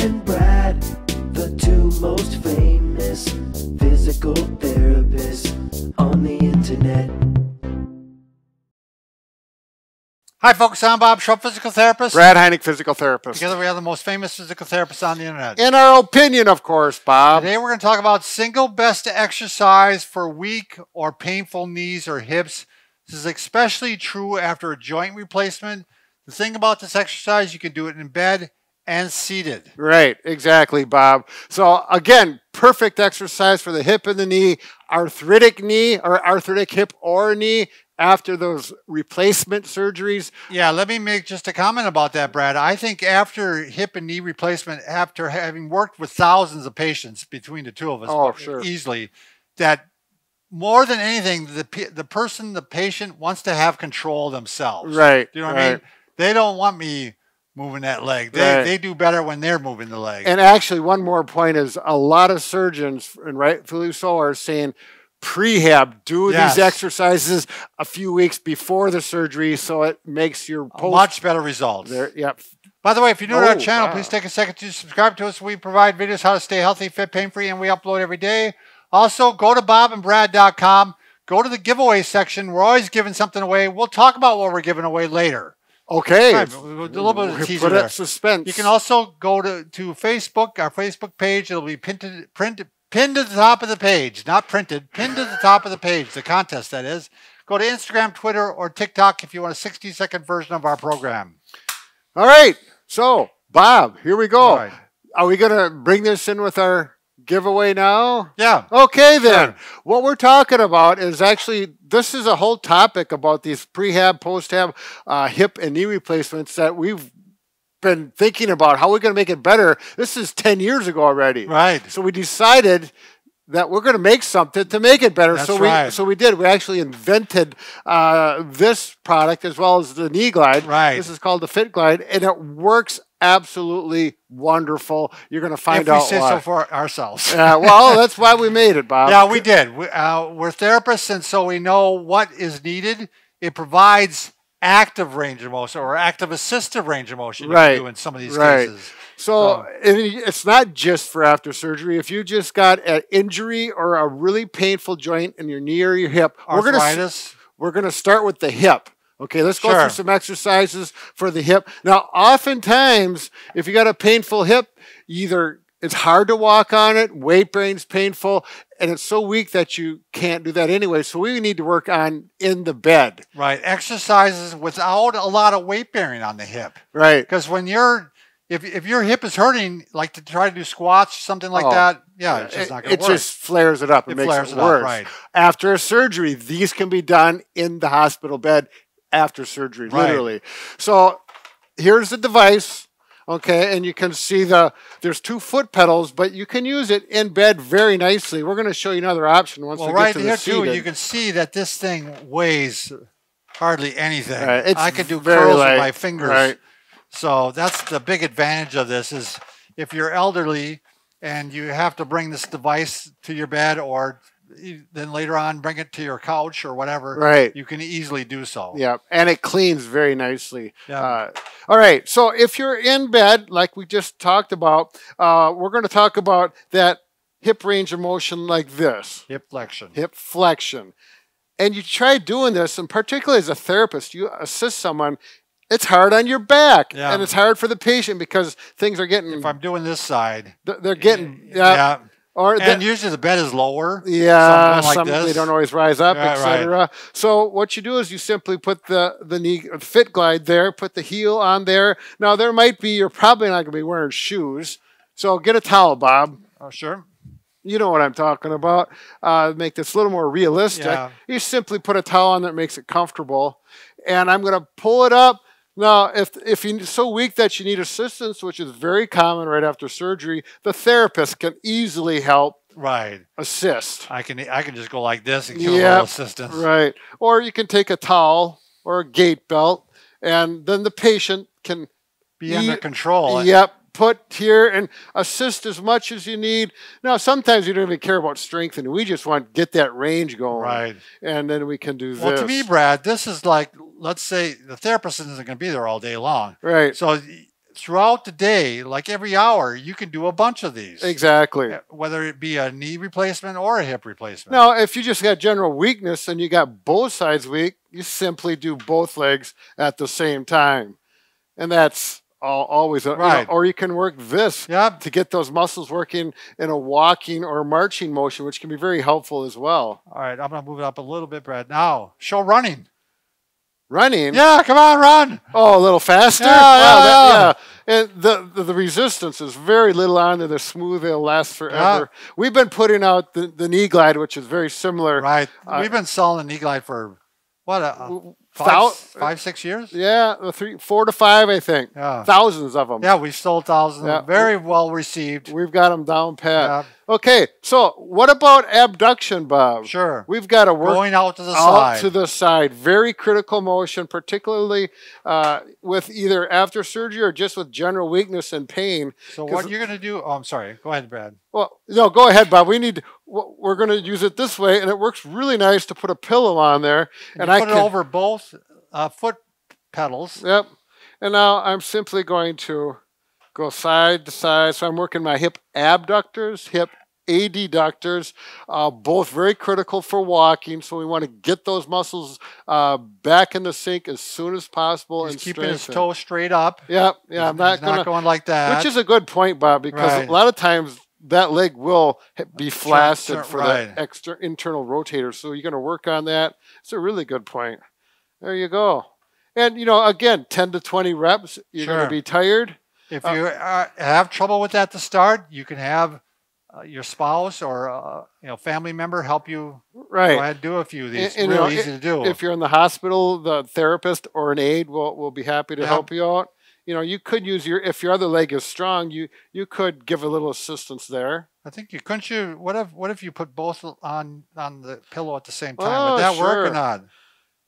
and Brad, the two most famous physical therapists on the internet. Hi folks, I'm Bob Schrupp, physical therapist. Brad Heineck, physical therapist. Together we are the most famous physical therapists on the internet. In our opinion, of course, Bob. Today we're going to talk about single best exercise for weak or painful knees or hips. This is especially true after a joint replacement. The thing about this exercise, you can do it in bed and seated. Right, exactly, Bob. So again, perfect exercise for the hip and the knee, arthritic knee or arthritic hip or knee after those replacement surgeries. Yeah, let me make just a comment about that, Brad. I think after hip and knee replacement, after having worked with thousands of patients between the two of us, easily, that more than anything, the patient wants to have control themselves. Right. You know what I mean? They don't want me moving that leg. They do better when they're moving the leg. And actually, one more point is a lot of surgeons, and rightfully so, are saying prehab, do these exercises a few weeks before the surgery so it makes your much better results. Yep. By the way, if you're new to our channel, please take a second to subscribe to us. We provide videos how to stay healthy, fit, pain-free, and we upload every day. Also, go to bobandbrad.com. Go to the giveaway section. We're always giving something away. We'll talk about what we're giving away later. Okay. Right, a little bit of a teaser put there. It suspense. You can also go to Facebook, our Facebook page. It'll be pinned to the top of the page. Not printed. Pinned to the top of the page. The contest, that is. Go to Instagram, Twitter, or TikTok if you want a 60-second version of our program. All right. So, Bob, here we go. All right. Are we going to bring this in with our giveaway now? Yeah. Okay, then. Sure. What we're talking about is actually, this is a whole topic about these prehab, post-hab hip and knee replacements that we've been thinking about. How are we going to make it better? This is 10 years ago already. Right. So we decided that we're going to make something to make it better. That's so we did. We actually invented this product as well as the knee glide. Right. This is called the Fit Glide, and it works absolutely wonderful. You're going to find out why. If we say so for ourselves. Well, that's why we made it, Bob. Yeah, we did. We're therapists, and so we know what is needed. It provides active range of motion or active assistive range of motion you can do in some of these cases. So it's not just for after surgery. If you just got an injury or a really painful joint in your knee or your hip, arthritis, we're going to start with the hip. Okay, let's go through some exercises for the hip. Now, oftentimes, if you got a painful hip, either it's hard to walk on it, weight bearing's painful, and it's so weak that you can't do that anyway. So we need to work on in the bed. Right, exercises without a lot of weight bearing on the hip. Right. Because when if your hip is hurting, like to try to do squats, something like that, it's just not going to work. It just flares it up. It makes it worse. Right. After a surgery, these can be done in the hospital bed after surgery, literally. So here's the device, okay, and you can see there's 2 foot pedals, but you can use it in bed very nicely. We're going to show you another option once we get to the seated. Right here, too, you can see that this thing weighs hardly anything. Right. I can do curls with my fingers. Right. So that's the big advantage of this is if you're elderly and you have to bring this device to your bed or then later on bring it to your couch or whatever, you can easily do so. Yeah, and it cleans very nicely. Yeah. All right, so if you're in bed, like we just talked about, we're going to talk about that hip range of motion like this. Hip flexion. Hip flexion. And you try doing this, and particularly as a therapist, you assist someone, it's hard on your back, and it's hard for the patient because things are getting... If I'm doing this side... They're getting... And usually the bed is lower. Yeah, like this. They don't always rise up, etc. Right. So what you do is you simply put the knee Fit Glide there, put the heel on there. Now there might be, you're probably not going to be wearing shoes, so get a towel, Bob. Oh, sure. You know what I'm talking about. Make this a little more realistic. Yeah. You simply put a towel on that makes it comfortable. And I'm going to pull it up. Now, if you're so weak that you need assistance, which is very common right after surgery, the therapist can easily help assist. I can just go like this and give a little assistance. Right. Or you can take a towel or a gait belt, and then the patient can be under control. Yep. Put here and assist as much as you need. Now, sometimes you don't even care about strengthening. We just want to get that range going. Right. And then we can do this. Well, to me, Brad, this is like, let's say the therapist isn't going to be there all day long. Right. So throughout the day, like every hour, you can do a bunch of these. Exactly. Whether it be a knee replacement or a hip replacement. Now, if you just got general weakness and you got both sides weak, you simply do both legs at the same time. And that's always, right. Or you can work this yep. to get those muscles working in a walking or marching motion, which can be very helpful as well. All right, I'm going to move it up a little bit, Brad. Now, show running. Running? Yeah, come on, run. Oh, a little faster? Yeah. And the resistance is very little on there. They're smooth. They'll last forever. Yeah. We've been putting out the knee glide, which is very similar. Right. We've been selling the knee glide for, what, 5, 6 years? Yeah, 4 to 5, I think. Yeah. Thousands of them. Yeah, we've sold thousands. Yeah. Very well received. We've got them down pat. Yeah. Okay, so what about abduction, Bob? Sure. We've got to work going out to the side. Out to the side. Very critical motion, particularly with either after surgery or just with general weakness and pain. So what you're going to do? Oh, I'm sorry. Go ahead, Brad. Well, no, go ahead, Bob. We're going to use it this way, and it works really nice to put a pillow on there. And I put it over both foot pedals. Yep. And now I'm simply going to go side to side. So I'm working my hip abductors, hip adductors, both very critical for walking. So we want to get those muscles back in the sync as soon as possible. He's keeping his toe straight up. Yeah, yeah. I'm not going like that. Which is a good point, Bob, because a lot of times that leg will be flaccid for the extra internal rotator. So you're going to work on that. It's a really good point. There you go. And, again, 10 to 20 reps, you're going to be tired. If you have trouble with that to start, you can have your spouse or family member help you. Right. Go ahead and do a few of these. It's really easy to do. If you're in the hospital, the therapist or an aide will be happy to help you out. You could use if your other leg is strong, you could give a little assistance there. I think couldn't you? What if you put both on the pillow at the same time? Would that work or not?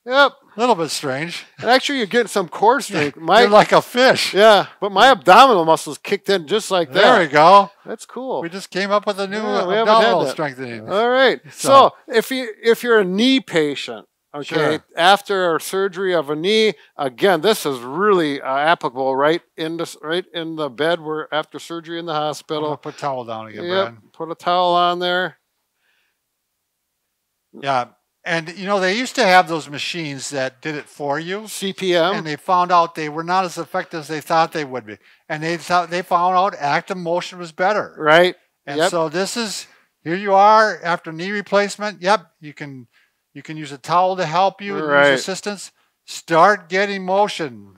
Yep. A little bit strange. And actually, you're getting some core strength. You're like a fish. Yeah, but my abdominal muscles kicked in just like that. There we go. That's cool. We just came up with a new abdominal strengthening. All right. So if you're a knee patient, okay, after surgery of a knee, again, this is really applicable right in the bed where after surgery in the hospital. Put a towel down again, Brad. Put a towel on there. Yeah. And, they used to have those machines that did it for you. CPM. And they found out they were not as effective as they thought they would be. And they found out active motion was better. Right. And so here you are after knee replacement. Yep. You can use a towel to help you and use assistance. Start getting motion.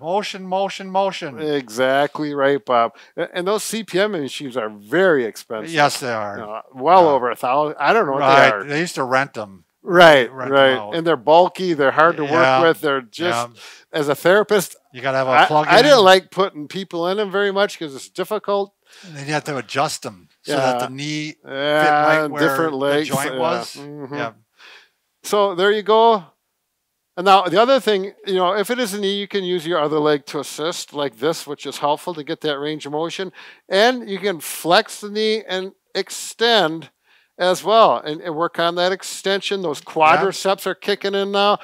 Exactly right, Bob. And those CPM machines are very expensive. Yes, they are. Well over $1,000. I don't know what they are. They used to rent them. Right. And they're bulky. They're hard to work with. They're just, as a therapist, you got to have a plug-in. I didn't like putting people in them very much because it's difficult. And then you have to adjust them so that the knee fit right where different legs, the joint was. Yeah. So there you go. And now the other thing, if it is a knee, you can use your other leg to assist like this, which is helpful to get that range of motion. And you can flex the knee and extend as well and work on that extension. Those quadriceps are kicking in now.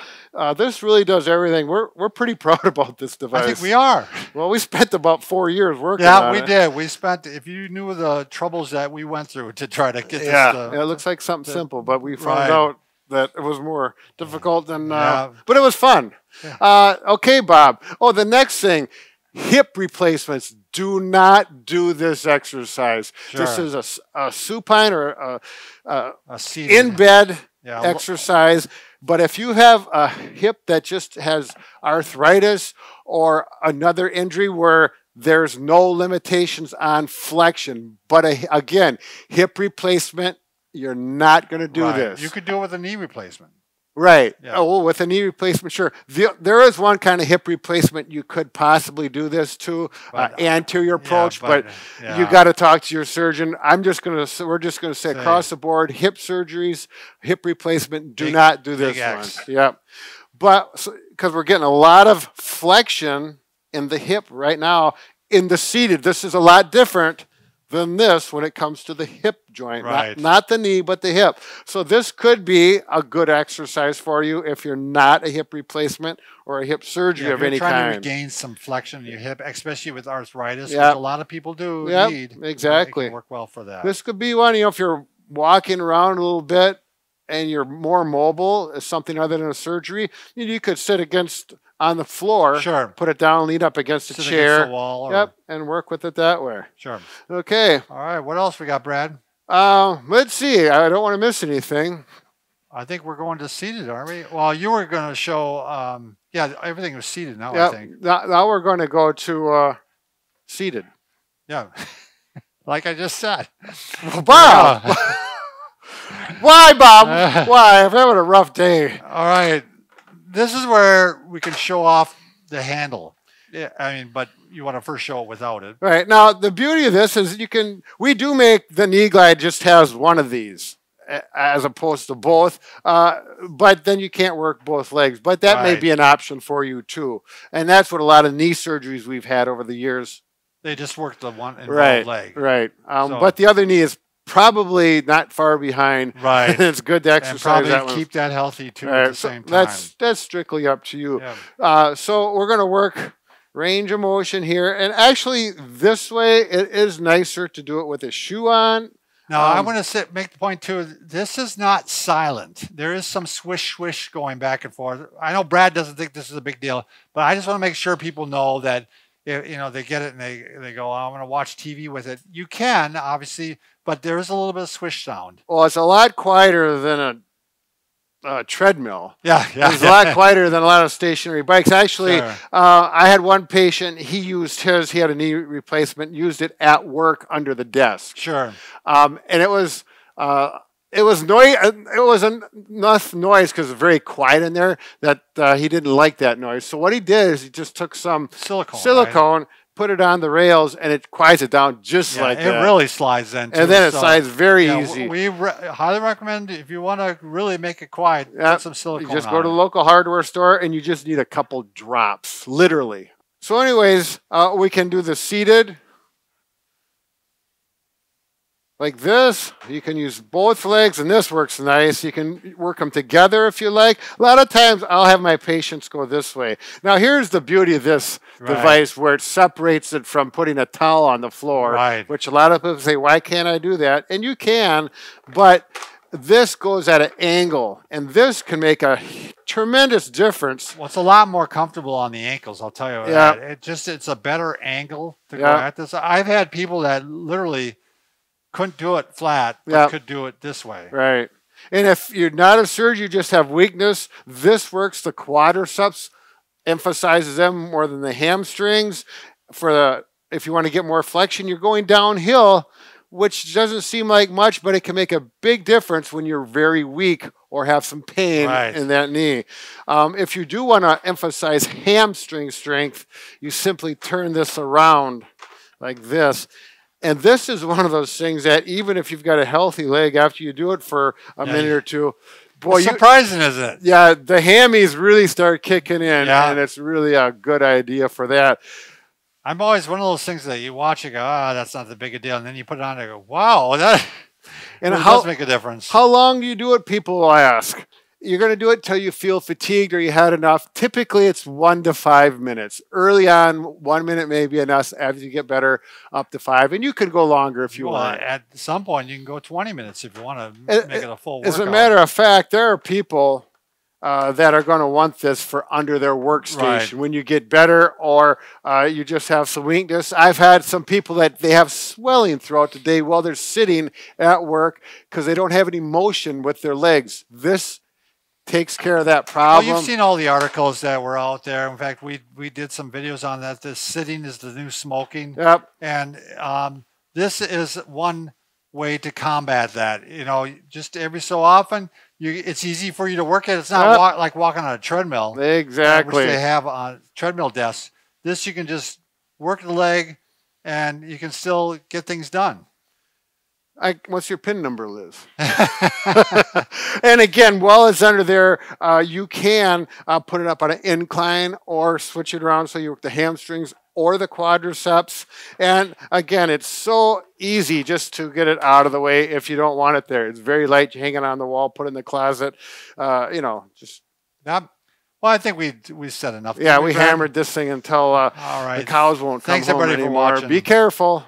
This really does everything. We're pretty proud about this device. I think we are. Well, we spent about 4 years working on it. Yeah, we did. We spent, if you knew the troubles that we went through to try to get this. It looks like something simple, but we found out that it was more difficult than, but it was fun. Yeah. Okay, Bob. Oh, the next thing, hip replacements. Do not do this exercise. Sure. This is a supine or a in bed exercise. But if you have a hip that just has arthritis or another injury where there's no limitations on flexion, but again, hip replacement, you're not going to do this. You could do it with a knee replacement. Right. Yeah. Oh, with a knee replacement, sure. There is one kind of hip replacement you could possibly do this to, anterior approach, but you got to talk to your surgeon. We're just going to say across the board, hip surgeries, hip replacement, do not do this one. Yeah. But because we're getting a lot of flexion in the hip right now, in the seated, this is a lot different than this when it comes to the hip joint, Right. not the knee, but the hip. So this could be a good exercise for you if you're not a hip replacement or a hip surgery of any kind. Trying to regain some flexion in your hip, especially with arthritis, which Yep. a lot of people do Yep, need. exactly. It can work well for that. This could be one, if you're walking around a little bit and you're more mobile, as something other than a surgery, you could sit on the floor, Sure. put it down, lean up against a Sit chair, against the wall yep, and work with it that way. Sure. Okay. All right. What else we got, Brad? Let's see. I don't want to miss anything. I think we're going to seated, aren't we? Well, you were going to show, yeah, everything was seated now, Yep. I think. Now we're going to go to seated. Yeah. Like I just said. Bob! Why, Bob? Why? I'm having a rough day. All right. This is where we can show off the handle. Yeah, I mean, but you want to first show it without it. Right. Now, the beauty of this is we do make the knee glide just has one of these as opposed to both, but then you can't work both legs. But that may be an option for you too. And that's what a lot of knee surgeries we've had over the years. They just work the one involved leg. Right. But the other knee is probably not far behind. Right. It's good to exercise and probably that one. keep that healthy too at the same time. That's strictly up to you. Yeah. So we're going to work range of motion here. And actually, this way, it is nicer to do it with a shoe on. Now, I want to make the point too, this is not silent. There is some swish, swish going back and forth. I know Brad doesn't think this is a big deal, but I just want to make sure people know that, they get it and they go, I'm going to watch TV with it. You can, obviously, but there is a little bit of swish sound. Well, it's a lot quieter than a treadmill. Yeah. It's a lot quieter than a lot of stationary bikes. Actually, Sure. I had one patient, he had a knee replacement, used it at work under the desk. Sure. And it was noise. It was enough noise because it's very quiet in there that he didn't like that noise. So what he did is he just took some silicone, put it on the rails, and it quiets it down just like that. It really slides then, too. And then it slides very easy. We highly recommend, if you want to really make it quiet, put some silicone on. You just go to the local hardware store, and you just need a couple drops, literally. So anyways, we can do the seated. Like this, you can use both legs, and this works nice. You can work them together if you like. A lot of times, I'll have my patients go this way. Now, here's the beauty of this device, where it separates it from putting a towel on the floor, which a lot of people say, why can't I do that? And you can, but this goes at an angle, and this can make a tremendous difference. Well, it's a lot more comfortable on the ankles, I'll tell you. Yeah. It's a better angle to go at this. I've had people that literally couldn't do it flat, but could do it this way. Right. And if you're not a surgeon, you just have weakness, this works the quadriceps, emphasizes them more than the hamstrings. If you want to get more flexion, you're going downhill, which doesn't seem like much, but it can make a big difference when you're very weak or have some pain in that knee. If you do want to emphasize hamstring strength, you simply turn this around like this. And this is one of those things that even if you've got a healthy leg, after you do it for a minute or two, boy, it's surprising, isn't it? Yeah, the hammies really start kicking in, and it's really a good idea for that. I'm always one of those things that you watch and go, that's not the big a deal. And then you put it on and go, wow, that does make a difference. How long do you do it, people will ask. You're going to do it till you feel fatigued or you had enough. Typically, it's 1 to 5 minutes. Early on, 1 minute may be enough. As you get better, up to 5. And you can go longer if you want. At some point, you can go 20 minutes if you want to make it a full workout. As a matter of fact, there are people that are going to want this for under their workstation when you get better or you just have some weakness. I've had some people that they have swelling throughout the day while they're sitting at work because they don't have any motion with their legs. This takes care of that problem. Well, you've seen all the articles that were out there. In fact, we did some videos on that. This sitting is the new smoking. Yep. And this is one way to combat that. Just every so often, it's easy for you to work at. It's not like walking on a treadmill. Exactly. Which they have on treadmill desks. This you can just work the leg, and you can still get things done. What's your PIN number, Liz? And again, while it's under there, you can put it up on an incline or switch it around so you work the hamstrings or the quadriceps. And again, it's so easy just to get it out of the way if you don't want it there. It's very light. You hang it on the wall, put it in the closet. You know, just. Well, I think we said enough. Yeah, we hammered this thing until all right. the cows won't come Thanks home everybody anymore. for watching. Be careful.